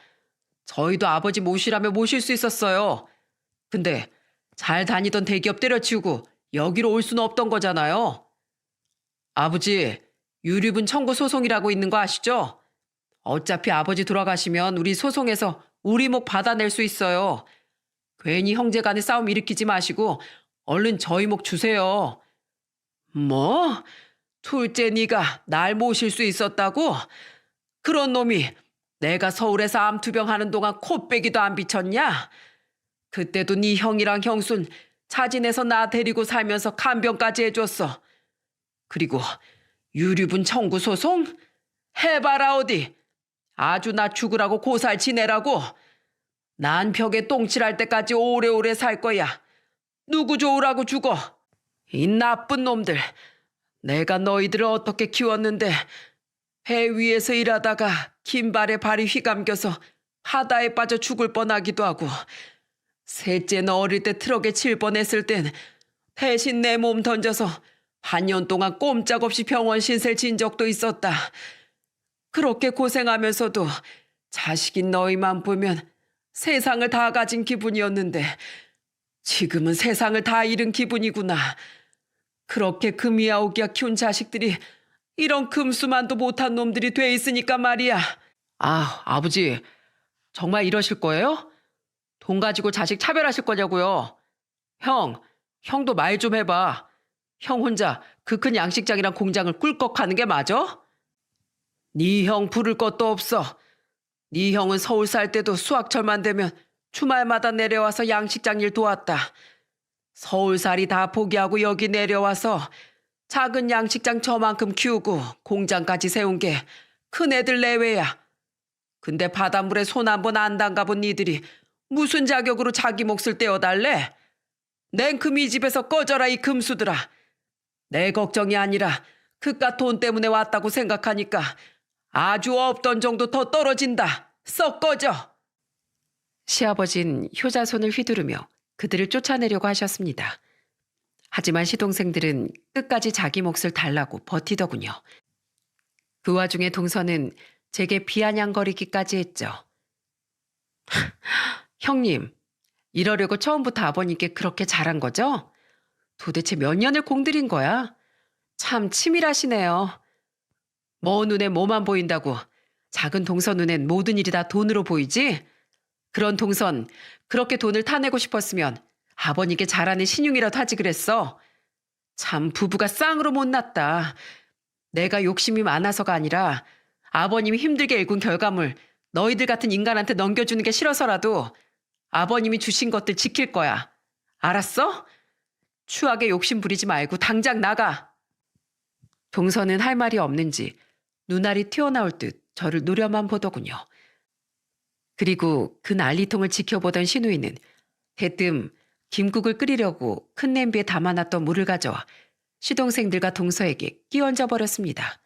저희도 아버지 모시라면 모실 수 있었어요. 근데 잘 다니던 대기업 때려치우고 여기로 올 수는 없던 거잖아요. 아버지, 유류분 청구 소송이라고 있는 거 아시죠? 어차피 아버지 돌아가시면 우리 소송에서 우리 목 받아낼 수 있어요. 괜히 형제간에 싸움 일으키지 마시고 얼른 저희 목 주세요. 뭐? 둘째 네가 날 모실 수 있었다고? 그런 놈이 내가 서울에서 암투병 하는 동안 코빼기도 안 비쳤냐? 그때도 네 형이랑 형순 차진해서 나 데리고 살면서 간병까지 해줬어. 그리고 유류분 청구 소송? 해봐라 어디. 아주 나 죽으라고 고살 지내라고. 난 벽에 똥칠할 때까지 오래오래 살 거야. 누구 좋으라고 죽어. 이 나쁜 놈들. 내가 너희들을 어떻게 키웠는데 배 위에서 일하다가 긴 발에 발이 휘감겨서 바다에 빠져 죽을 뻔하기도 하고 셋째는 어릴 때 트럭에 칠 뻔했을 땐 대신 내 몸 던져서 반년 동안 꼼짝없이 병원 신세를 진 적도 있었다. 그렇게 고생하면서도 자식인 너희만 보면 세상을 다 가진 기분이었는데 지금은 세상을 다 잃은 기분이구나. 그렇게 금이야오기야 키운 자식들이 이런 금수만도 못한 놈들이 돼 있으니까 말이야. 아, 아버지, 정말 이러실 거예요? 돈 가지고 자식 차별하실 거냐고요? 형도 말 좀 해봐. 형 혼자 그 큰 양식장이랑 공장을 꿀꺽 하는 게 맞아? 네 형 부를 것도 없어. 네 형은 서울 살 때도 수학철만 되면 주말마다 내려와서 양식장 일 도왔다. 서울살이 다 포기하고 여기 내려와서 작은 양식장 저만큼 키우고 공장까지 세운 게 큰애들 내외야. 근데 바닷물에 손 한 번 안 담가본 니들이 무슨 자격으로 자기 몫을 떼어달래? 냉큼 이 집에서 꺼져라 이 금수들아. 내 걱정이 아니라 그깟 돈 때문에 왔다고 생각하니까 아주 없던 정도 더 떨어진다. 썩 꺼져. 시아버진 효자손을 휘두르며 그들을 쫓아내려고 하셨습니다. 하지만 시동생들은 끝까지 자기 몫을 달라고 버티더군요. 그 와중에 동서는 제게 비아냥거리기까지 했죠. 형님, 이러려고 처음부터 아버님께 그렇게 잘한 거죠? 도대체 몇 년을 공들인 거야? 참 치밀하시네요. 뭐 눈에 뭐만 보인다고 작은 동선 눈엔 모든 일이 다 돈으로 보이지? 그런 동선 그렇게 돈을 타내고 싶었으면 아버님께 잘하는 신용이라도 하지 그랬어. 참 부부가 쌍으로 못났다. 내가 욕심이 많아서가 아니라 아버님이 힘들게 일군 결과물 너희들 같은 인간한테 넘겨주는 게 싫어서라도 아버님이 주신 것들 지킬 거야. 알았어? 추하게 욕심 부리지 말고 당장 나가. 동서는 할 말이 없는지 눈알이 튀어나올 듯 저를 노려만 보더군요. 그리고 그 난리통을 지켜보던 신우이는 대뜸 김국을 끓이려고 큰 냄비에 담아놨던 물을 가져와 시동생들과 동서에게 끼얹어 버렸습니다.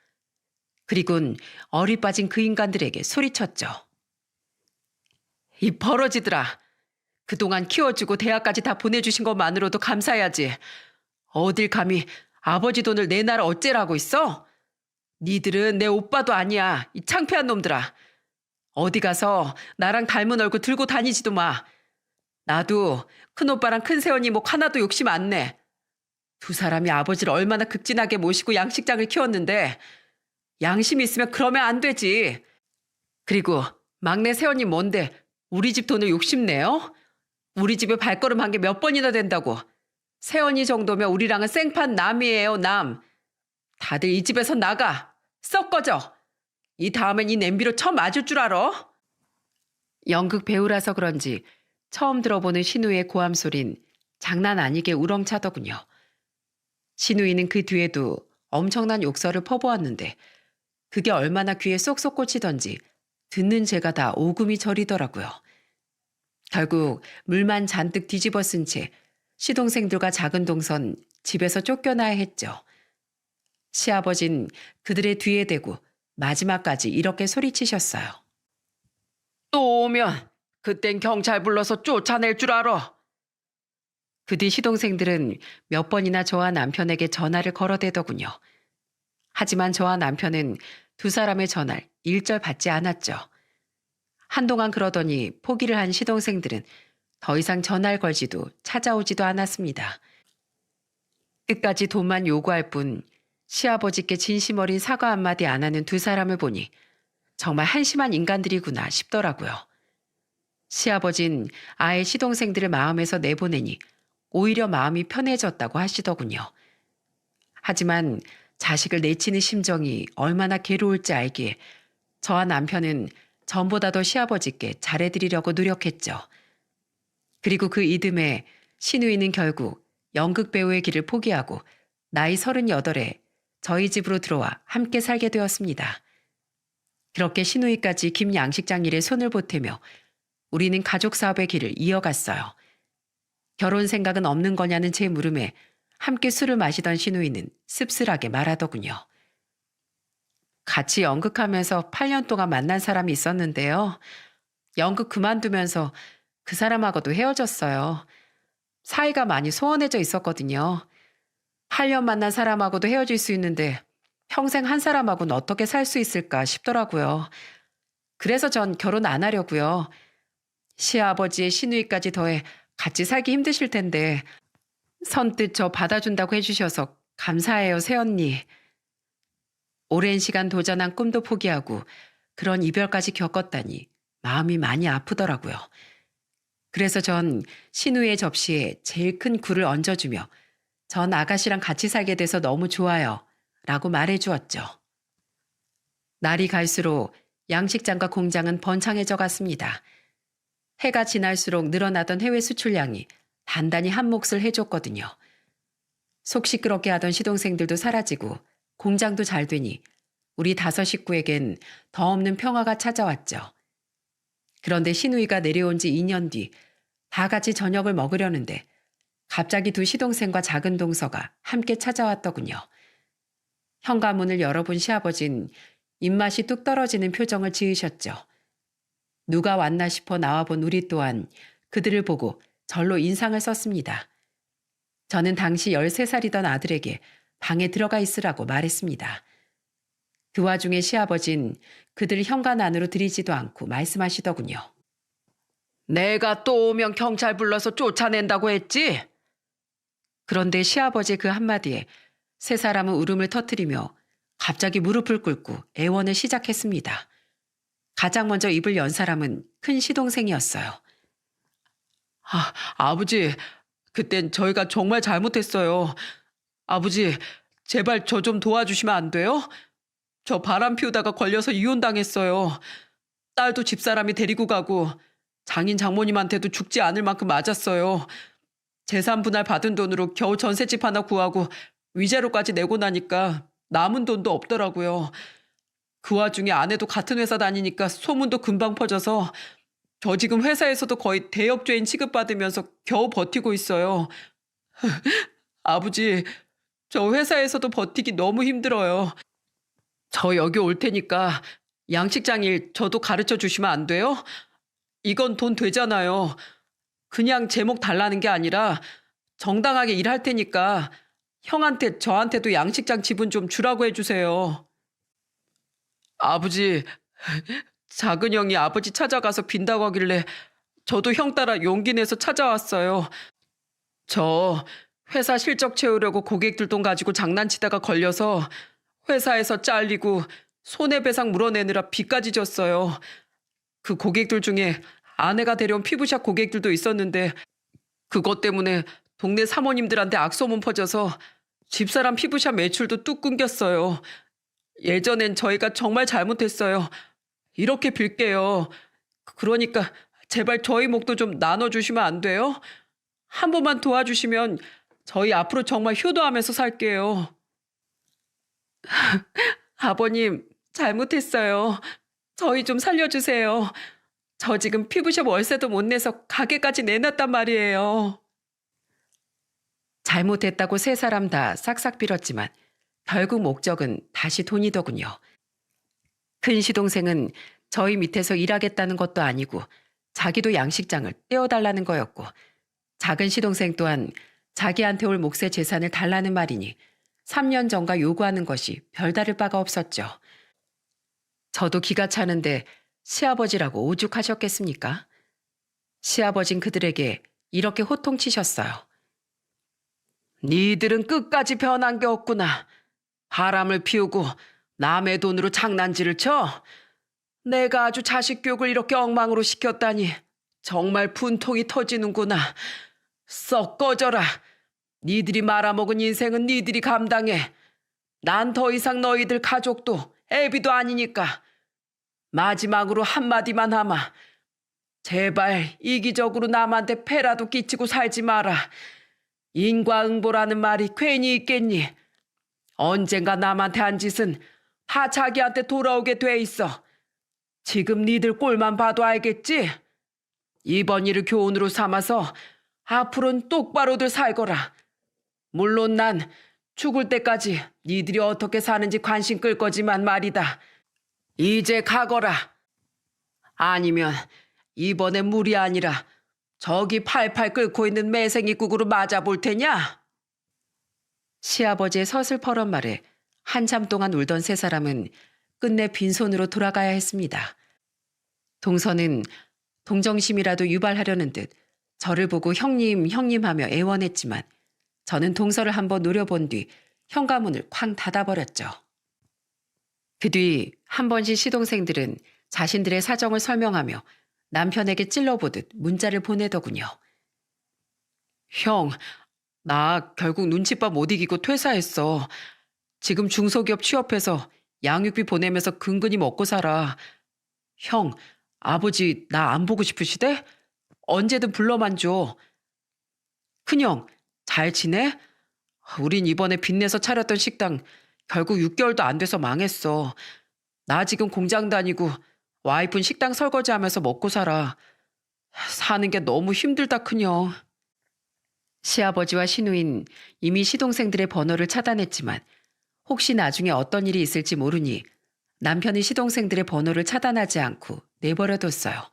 그리곤 어리 빠진 그 인간들에게 소리쳤죠. 이 버러지들아. 그동안 키워주고 대학까지 다 보내주신 것만으로도 감사해야지. 어딜 감히 아버지 돈을 내 나라 어째라고 있어? 니들은 내 오빠도 아니야. 이 창피한 놈들아. 어디 가서 나랑 닮은 얼굴 들고 다니지도 마. 나도 큰오빠랑 큰새언니 목 하나도 욕심 안 내. 두 사람이 아버지를 얼마나 극진하게 모시고 양식장을 키웠는데 양심이 있으면 그러면 안 되지. 그리고 막내 새언니 뭔데 우리 집 돈을 욕심내요? 우리 집에 발걸음한 게 몇 번이나 된다고. 새언니 정도면 우리랑은 생판 남이에요, 남. 다들 이 집에서 나가. 썩 꺼져. 이 다음엔 이 냄비로 처음 맞을 줄 알아? 연극 배우라서 그런지 처음 들어보는 신우의 고함 소린 장난 아니게 우렁차더군요. 신우이는 그 뒤에도 엄청난 욕설을 퍼부었는데 그게 얼마나 귀에 쏙쏙 꽂히던지 듣는 제가 다 오금이 저리더라고요. 결국 물만 잔뜩 뒤집어 쓴 채 시동생들과 작은 동선 집에서 쫓겨나야 했죠. 시아버진 그들의 뒤에 대고 마지막까지 이렇게 소리치셨어요. 또 오면 그땐 경찰 불러서 쫓아낼 줄 알아. 그 뒤 시동생들은 몇 번이나 저와 남편에게 전화를 걸어대더군요. 하지만 저와 남편은 두 사람의 전화를 일절 받지 않았죠. 한동안 그러더니 포기를 한 시동생들은 더 이상 전화를 걸지도 찾아오지도 않았습니다. 끝까지 돈만 요구할 뿐 시아버지께 진심 어린 사과 한마디 안 하는 두 사람을 보니 정말 한심한 인간들이구나 싶더라고요. 시아버진 아예 시동생들을 마음에서 내보내니 오히려 마음이 편해졌다고 하시더군요. 하지만 자식을 내치는 심정이 얼마나 괴로울지 알기에 저와 남편은 전보다 더 시아버지께 잘해드리려고 노력했죠. 그리고 그 이듬해 신우이는 결국 연극배우의 길을 포기하고 나이 38에 저희 집으로 들어와 함께 살게 되었습니다. 그렇게 신우이까지 김 양식장 일에 손을 보태며 우리는 가족 사업의 길을 이어갔어요. 결혼 생각은 없는 거냐는 제 물음에 함께 술을 마시던 신우이는 씁쓸하게 말하더군요. 같이 연극하면서 8년 동안 만난 사람이 있었는데요. 연극 그만두면서 그 사람하고도 헤어졌어요. 사이가 많이 소원해져 있었거든요. 8년 만난 사람하고도 헤어질 수 있는데 평생 한 사람하고는 어떻게 살 수 있을까 싶더라고요. 그래서 전 결혼 안 하려고요. 시아버지의 시누이까지 더해 같이 살기 힘드실 텐데 선뜻 저 받아준다고 해주셔서 감사해요, 새언니. 오랜 시간 도전한 꿈도 포기하고 그런 이별까지 겪었다니 마음이 많이 아프더라고요. 그래서 전 신우의 접시에 제일 큰 굴을 얹어주며 전 아가씨랑 같이 살게 돼서 너무 좋아요 라고 말해주었죠. 날이 갈수록 양식장과 공장은 번창해져 갔습니다. 해가 지날수록 늘어나던 해외 수출량이 단단히 한 몫을 해줬거든요. 속 시끄럽게 하던 시동생들도 사라지고 공장도 잘 되니 우리 5 식구에겐 더 없는 평화가 찾아왔죠. 그런데 신우이가 내려온 지 2년 뒤 다 같이 저녁을 먹으려는데 갑자기 두 시동생과 작은 동서가 함께 찾아왔더군요. 현관문을 열어본 시아버진 입맛이 뚝 떨어지는 표정을 지으셨죠. 누가 왔나 싶어 나와본 우리 또한 그들을 보고 절로 인상을 썼습니다. 저는 당시 13살이던 아들에게 방에 들어가 있으라고 말했습니다. 그 와중에 시아버진 그들을 현관 안으로 들이지도 않고 말씀하시더군요. 내가 또 오면 경찰 불러서 쫓아낸다고 했지? 그런데 시아버지 그 한마디에 세 사람은 울음을 터뜨리며 갑자기 무릎을 꿇고 애원을 시작했습니다. 가장 먼저 입을 연 사람은 큰 시동생이었어요. 아버지, 그땐 저희가 정말 잘못했어요. 아버지, 제발 저 좀 도와주시면 안 돼요? 저 바람 피우다가 걸려서 이혼당했어요. 딸도 집사람이 데리고 가고 장인 장모님한테도 죽지 않을 만큼 맞았어요. 재산 분할 받은 돈으로 겨우 전셋집 하나 구하고 위자료까지 내고 나니까 남은 돈도 없더라고요. 그 와중에 아내도 같은 회사 다니니까 소문도 금방 퍼져서 저 지금 회사에서도 거의 대역죄인 취급받으면서 겨우 버티고 있어요. 아버지, 저 회사에서도 버티기 너무 힘들어요. 저 여기 올 테니까 양식장 일 저도 가르쳐 주시면 안 돼요? 이건 돈 되잖아요. 그냥 제목 달라는 게 아니라 정당하게 일할 테니까 형한테 저한테도 양식장 지분 좀 주라고 해주세요. 아버지, 작은 형이 아버지 찾아가서 빈다고 하길래 저도 형 따라 용기 내서 찾아왔어요. 저 회사 실적 채우려고 고객들 돈 가지고 장난치다가 걸려서 회사에서 잘리고 손해배상 물어내느라 빚까지 졌어요. 그 고객들 중에 아내가 데려온 피부샵 고객들도 있었는데 그것 때문에 동네 사모님들한테 악소문 퍼져서 집사람 피부샵 매출도 뚝 끊겼어요. 예전엔 저희가 정말 잘못했어요. 이렇게 빌게요. 그러니까 제발 저희 목도 좀 나눠주시면 안 돼요? 한 번만 도와주시면 저희 앞으로 정말 효도하면서 살게요. 아버님, 잘못했어요. 저희 좀 살려주세요. 저 지금 피부숍 월세도 못 내서 가게까지 내놨단 말이에요. 잘못했다고 세 사람 다 싹싹 빌었지만 결국 목적은 다시 돈이더군요. 큰 시동생은 저희 밑에서 일하겠다는 것도 아니고 자기도 양식장을 떼어달라는 거였고, 작은 시동생 또한 자기한테 올 몫의 재산을 달라는 말이니 3년 전과 요구하는 것이 별다를 바가 없었죠. 저도 기가 차는데 시아버지라고 오죽하셨겠습니까? 시아버진 그들에게 이렇게 호통치셨어요. 니들은 끝까지 변한 게 없구나. 바람을 피우고 남의 돈으로 장난질을 쳐? 내가 아주 자식 교육을 이렇게 엉망으로 시켰다니 정말 분통이 터지는구나. 썩 꺼져라. 니들이 말아먹은 인생은 니들이 감당해. 난 더 이상 너희들 가족도 애비도 아니니까. 마지막으로 한마디만 하마. 제발 이기적으로 남한테 폐라도 끼치고 살지 마라. 인과응보라는 말이 괜히 있겠니? 언젠가 남한테 한 짓은 다 자기한테 돌아오게 돼 있어. 지금 니들 꼴만 봐도 알겠지? 이번 일을 교훈으로 삼아서 앞으로는 똑바로들 살거라. 물론 난 죽을 때까지 니들이 어떻게 사는지 관심 끌 거지만 말이다. 이제 가거라. 아니면 이번에 물이 아니라 저기 팔팔 끓고 있는 매생이국으로 맞아볼 테냐? 시아버지의 서슬퍼런 말에 한참 동안 울던 세 사람은 끝내 빈손으로 돌아가야 했습니다. 동서는 동정심이라도 유발하려는 듯 저를 보고 형님 형님 하며 애원했지만 저는 동서를 한번 노려본 뒤 현관문을 쾅 닫아버렸죠. 그 뒤 한 번씩 시동생들은 자신들의 사정을 설명하며 남편에게 찔러보듯 문자를 보내더군요. 형, 나 결국 눈칫밥 못 이기고 퇴사했어. 지금 중소기업 취업해서 양육비 보내면서 근근히 먹고 살아. 형, 아버지 나 안 보고 싶으시대? 언제든 불러만 줘. 큰형, 잘 지내? 우린 이번에 빚내서 차렸던 식당 결국 6개월도 안 돼서 망했어. 나 지금 공장 다니고 와이프는 식당 설거지하면서 먹고 살아. 사는 게 너무 힘들다 큰형. 시아버지와 시누인 이미 시동생들의 번호를 차단했지만 혹시 나중에 어떤 일이 있을지 모르니 남편이 시동생들의 번호를 차단하지 않고 내버려뒀어요.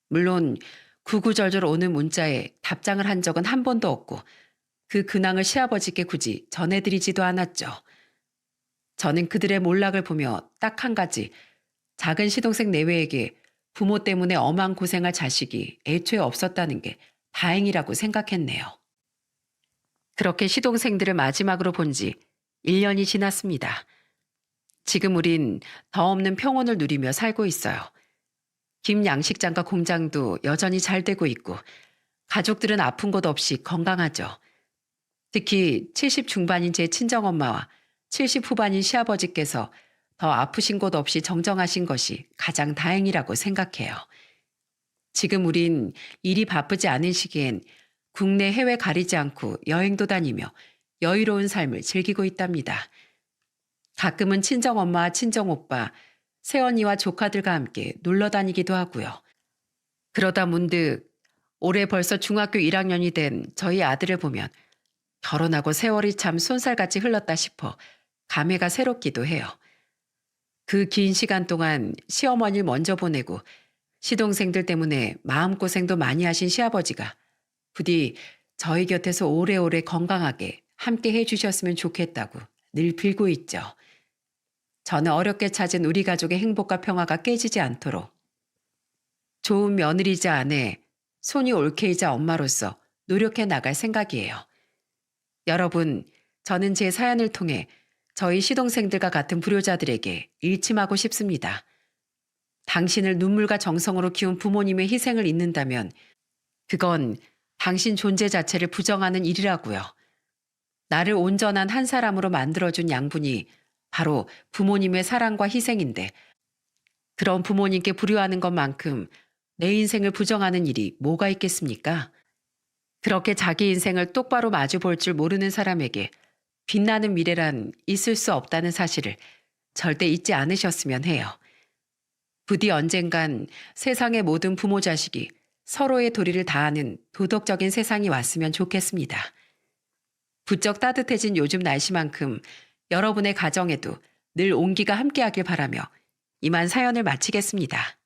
물론 구구절절 오는 문자에 답장을 한 적은 한 번도 없고 그 근황을 시아버지께 굳이 전해드리지도 않았죠. 저는 그들의 몰락을 보며 딱 한 가지, 작은 시동생 내외에게 부모 때문에 엄한 고생할 자식이 애초에 없었다는 게 다행이라고 생각했네요. 그렇게 시동생들을 마지막으로 본 지 1년이 지났습니다. 지금 우린 더 없는 평온을 누리며 살고 있어요. 김 양식장과 공장도 여전히 잘 되고 있고 가족들은 아픈 곳 없이 건강하죠. 특히 70 중반인 제 친정엄마와 70 후반인 시아버지께서 더 아프신 곳 없이 정정하신 것이 가장 다행이라고 생각해요. 지금 우린 일이 바쁘지 않은 시기엔 국내 해외 가리지 않고 여행도 다니며 여유로운 삶을 즐기고 있답니다. 가끔은 친정엄마와 친정오빠, 새언니와 조카들과 함께 놀러 다니기도 하고요. 그러다 문득 올해 벌써 중학교 1학년이 된 저희 아들을 보면 결혼하고 세월이 참 쏜살같이 흘렀다 싶어 감회가 새롭기도 해요. 그 긴 시간 동안 시어머니를 먼저 보내고 시동생들 때문에 마음고생도 많이 하신 시아버지가 부디 저희 곁에서 오래오래 건강하게 함께 해주셨으면 좋겠다고 늘 빌고 있죠. 저는 어렵게 찾은 우리 가족의 행복과 평화가 깨지지 않도록 좋은 며느리이자 아내, 손이 올케이자 엄마로서 노력해 나갈 생각이에요. 여러분, 저는 제 사연을 통해 저희 시동생들과 같은 불효자들에게 일침하고 싶습니다. 당신을 눈물과 정성으로 키운 부모님의 희생을 잊는다면 그건 당신 존재 자체를 부정하는 일이라고요. 나를 온전한 한 사람으로 만들어준 양분이 바로 부모님의 사랑과 희생인데 그런 부모님께 불효하는 것만큼 내 인생을 부정하는 일이 뭐가 있겠습니까? 그렇게 자기 인생을 똑바로 마주 볼 줄 모르는 사람에게 빛나는 미래란 있을 수 없다는 사실을 절대 잊지 않으셨으면 해요. 부디 언젠간 세상의 모든 부모 자식이 서로의 도리를 다하는 도덕적인 세상이 왔으면 좋겠습니다. 부쩍 따뜻해진 요즘 날씨만큼 여러분의 가정에도 늘 온기가 함께하길 바라며 이만 사연을 마치겠습니다.